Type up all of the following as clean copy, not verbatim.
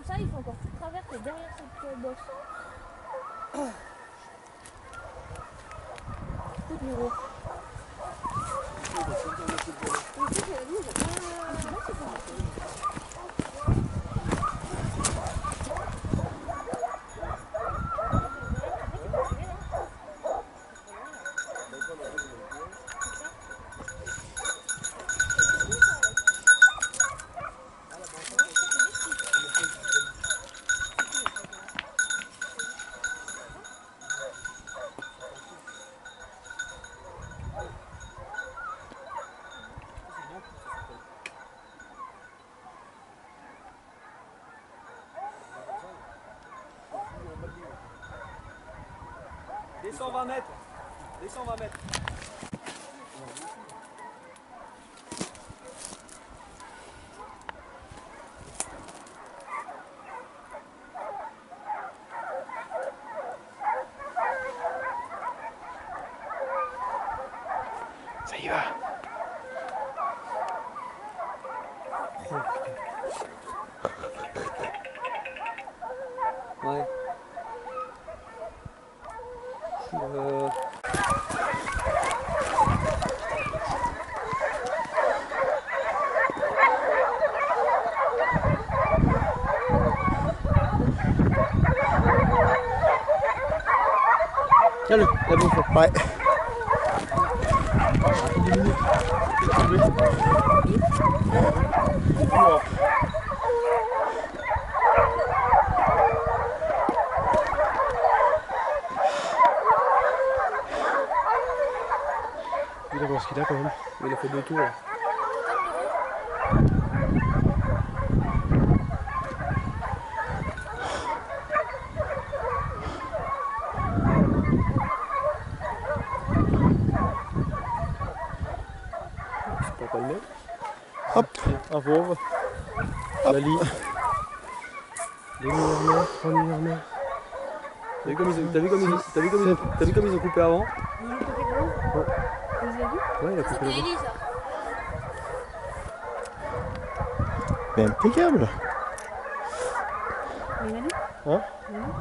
ça, il faut encore tout travers derrière cette bosse. Coup de bureau. Descends 20 mètres. Descends 20 mètres. Ça y va. Ouais. Tiens-le, la bonne fois. Ouais. Il a voir ce qu'il a quand même. Il a fait 2 tours là. C'est pas le même. Hop. Un fauve. La lie. Des nivernais, 3 nivernais. T'as vu comme ils ont coupé avant? Ils ont coupé comment? Ouais. Vous avez vu? Ouais, il a coupé C'était là-bas. Ellie, ça. Mais impeccable. Mais il a vu? Hein?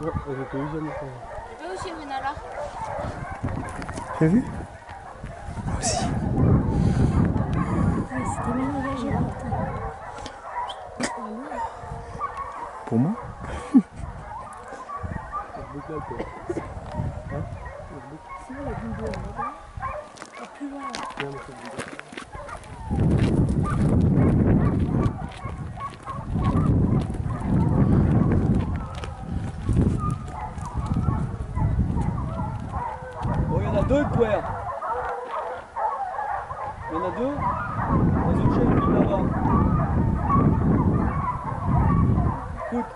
Ouais, j'ai pas eu jamais. J'ai aussi une là. T'as vu? Moi aussi. Ouais, c'était mélangé là. Pour moi? C'est là, quoi. Hein? C'est où la vidéo là-bas? Plus loin là. Viens, mais c'est le oh, il y en a 2 de couverts. Il y en a 2. Les autres chiens, ils viennent là-bas. Écoute.